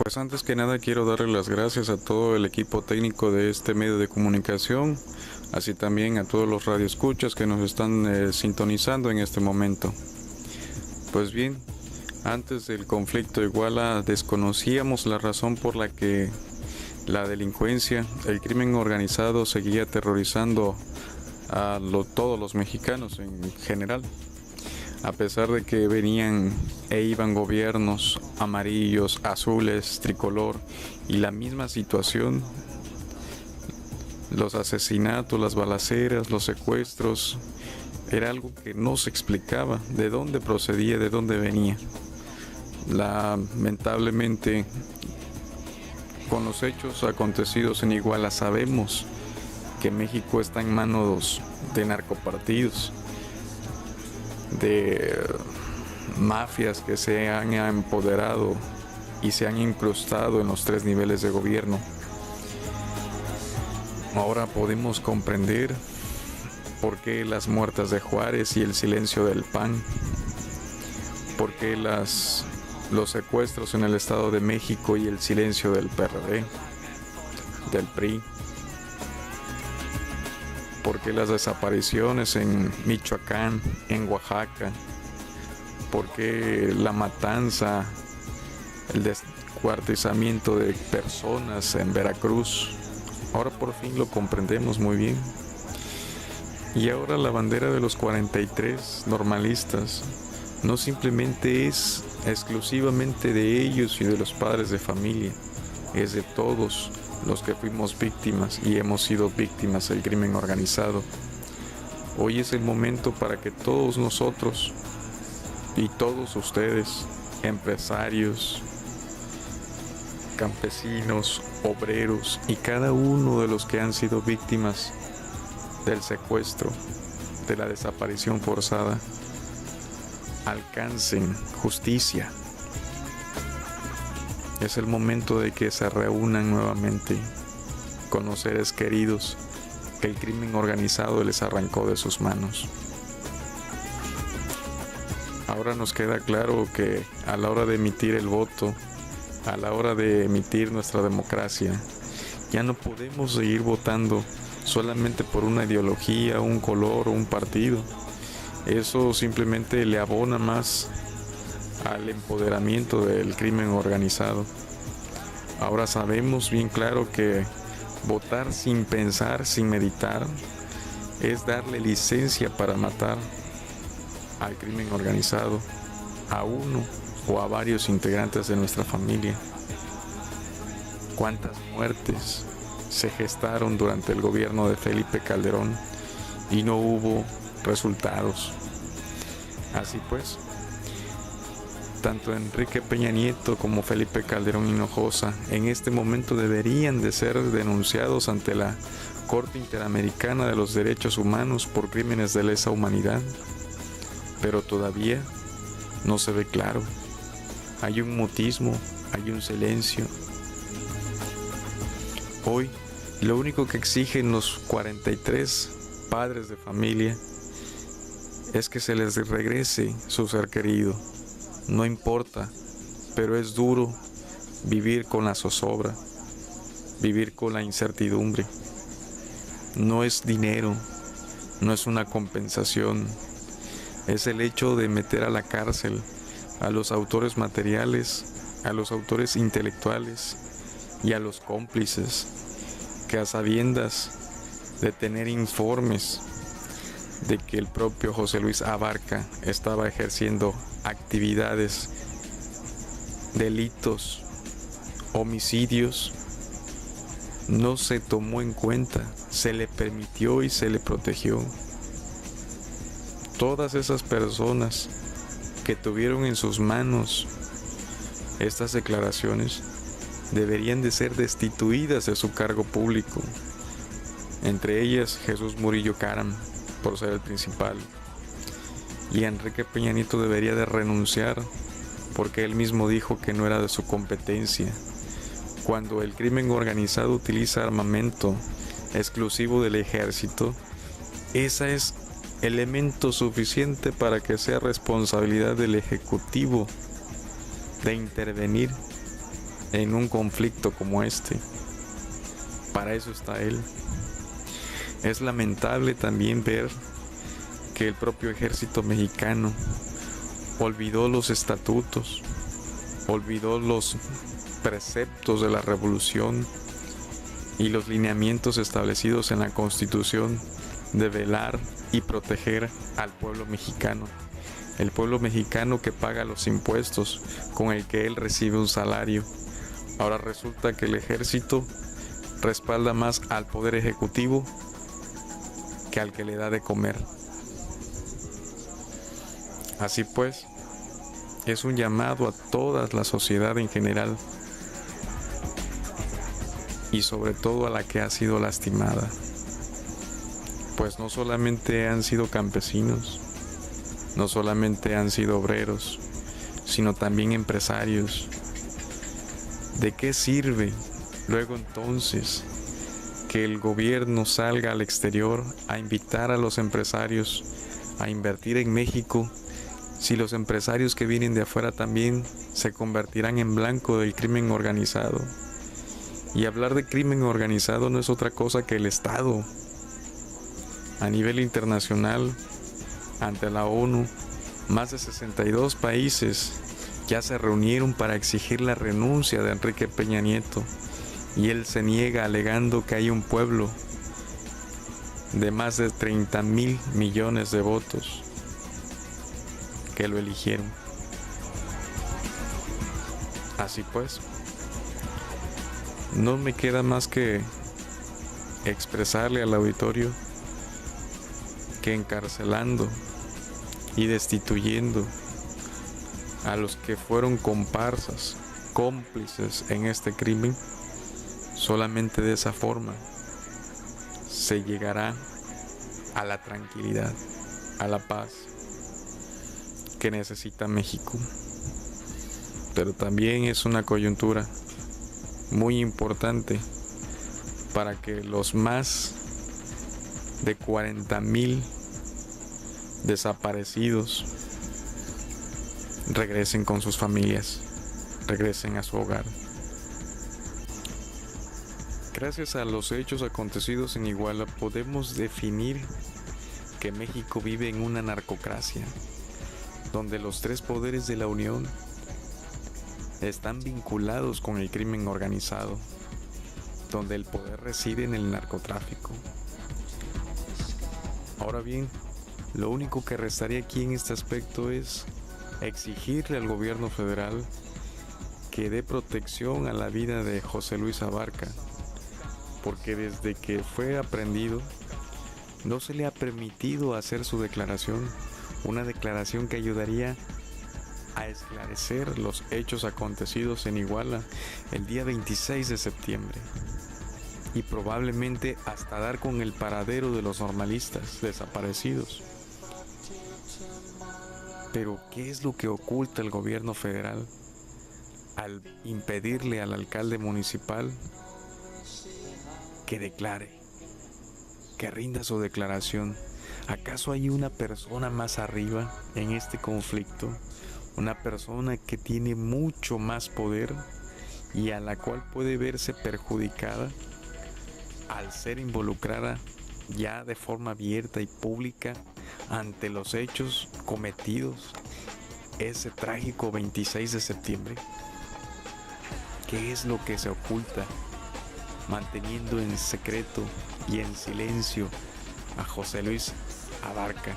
Pues antes que nada quiero darle las gracias a todo el equipo técnico de este medio de comunicación, así también a todos los radioescuchas que nos están sintonizando en este momento. Pues bien, antes del conflicto de Iguala desconocíamos la razón por la que la delincuencia, el crimen organizado seguía aterrorizando a todos los mexicanos en general. A pesar de que venían e iban gobiernos amarillos, azules, tricolor y la misma situación, los asesinatos, las balaceras, los secuestros, era algo que no se explicaba de dónde procedía, de dónde venía. Lamentablemente, con los hechos acontecidos en Iguala sabemos que México está en manos de narcopartidos, de mafias que se han empoderado y se han incrustado en los 3 niveles de gobierno. Ahora podemos comprender por qué las muertas de Juárez y el silencio del PAN, por qué los secuestros en el Estado de México y el silencio del PRD, del PRI, por qué las desapariciones en Michoacán, en Oaxaca, por qué la matanza, el descuartizamiento de personas en Veracruz. Ahora por fin lo comprendemos muy bien. Y ahora la bandera de los 43 normalistas no simplemente es exclusivamente de ellos y de los padres de familia, es de todos los que fuimos víctimas y hemos sido víctimas del crimen organizado. Hoy es el momento para que todos nosotros y todos ustedes, empresarios, campesinos, obreros y cada uno de los que han sido víctimas del secuestro, de la desaparición forzada, alcancen justicia. Es el momento de que se reúnan nuevamente con los seres queridos que el crimen organizado les arrancó de sus manos. Ahora nos queda claro que a la hora de emitir el voto, a la hora de emitir nuestra democracia, ya no podemos seguir votando solamente por una ideología, un color o un partido. Eso simplemente le abona más al empoderamiento del crimen organizado. Ahora sabemos bien claro que votar sin pensar, sin meditar, es darle licencia para matar al crimen organizado, a uno o a varios integrantes de nuestra familia. ¿Cuántas muertes se gestaron durante el gobierno de Felipe Calderón y no hubo resultados? Así pues, tanto Enrique Peña Nieto como Felipe Calderón Hinojosa en este momento deberían de ser denunciados ante la Corte Interamericana de los Derechos Humanos por crímenes de lesa humanidad, pero todavía no se ve claro. Hay un mutismo, hay un silencio. Hoy, lo único que exigen los 43 padres de familia es que se les regrese su ser querido. No importa, pero es duro vivir con la zozobra, vivir con la incertidumbre. No es dinero, no es una compensación, es el hecho de meter a la cárcel a los autores materiales, a los autores intelectuales y a los cómplices, que a sabiendas de tener informes de que el propio José Luis Abarca estaba ejerciendo actividades, delitos, homicidios, no se tomó en cuenta, se le permitió y se le protegió. Todas esas personas que tuvieron en sus manos estas declaraciones deberían de ser destituidas de su cargo público, entre ellas Jesús Murillo Caram, por ser el principal, y Enrique Peña Nieto debería de renunciar porque él mismo dijo que no era de su competencia. Cuando el crimen organizado utiliza armamento exclusivo del ejército, ese es elemento suficiente para que sea responsabilidad del ejecutivo de intervenir en un conflicto como este. Para eso está él. Es lamentable también ver que el propio ejército mexicano olvidó los estatutos, olvidó los preceptos de la revolución y los lineamientos establecidos en la Constitución de velar y proteger al pueblo mexicano. El pueblo mexicano que paga los impuestos con el que él recibe un salario. Ahora resulta que el ejército respalda más al poder ejecutivo que al que le da de comer. Así pues, es un llamado a toda la sociedad en general y sobre todo a la que ha sido lastimada, pues no solamente han sido campesinos, no solamente han sido obreros, sino también empresarios. ¿De qué sirve luego entonces que el gobierno salga al exterior a invitar a los empresarios a invertir en México si los empresarios que vienen de afuera también se convertirán en blanco del crimen organizado? Y hablar de crimen organizado no es otra cosa que el Estado. A nivel internacional, ante la ONU, más de 62 países ya se reunieron para exigir la renuncia de Enrique Peña Nieto, y él se niega alegando que hay un pueblo de más de 30,000 millones de votos que lo eligieron. Así pues, no me queda más que expresarle al auditorio que encarcelando y destituyendo a los que fueron comparsas, cómplices en este crimen, solamente de esa forma se llegará a la tranquilidad, a la paz que necesita México. Pero también es una coyuntura muy importante para que los más de 40,000 desaparecidos regresen con sus familias, regresen a su hogar. Gracias a los hechos acontecidos en Iguala podemos definir que México vive en una narcocracia, donde los tres poderes de la Unión están vinculados con el crimen organizado, donde el poder reside en el narcotráfico. Ahora bien, lo único que restaría aquí en este aspecto es exigirle al gobierno federal que dé protección a la vida de José Luis Abarca, porque desde que fue aprehendido no se le ha permitido hacer su declaración, una declaración que ayudaría a esclarecer los hechos acontecidos en Iguala el día 26 de septiembre y probablemente hasta dar con el paradero de los normalistas desaparecidos. Pero ¿qué es lo que oculta el gobierno federal al impedirle al alcalde municipal que declare, que rinda su declaración? ¿Acaso hay una persona más arriba en este conflicto? Una persona que tiene mucho más poder y a la cual puede verse perjudicada al ser involucrada ya de forma abierta y pública ante los hechos cometidos ese trágico 26 de septiembre. ¿Qué es lo que se oculta, manteniendo en secreto y en silencio a José Luis Abarca?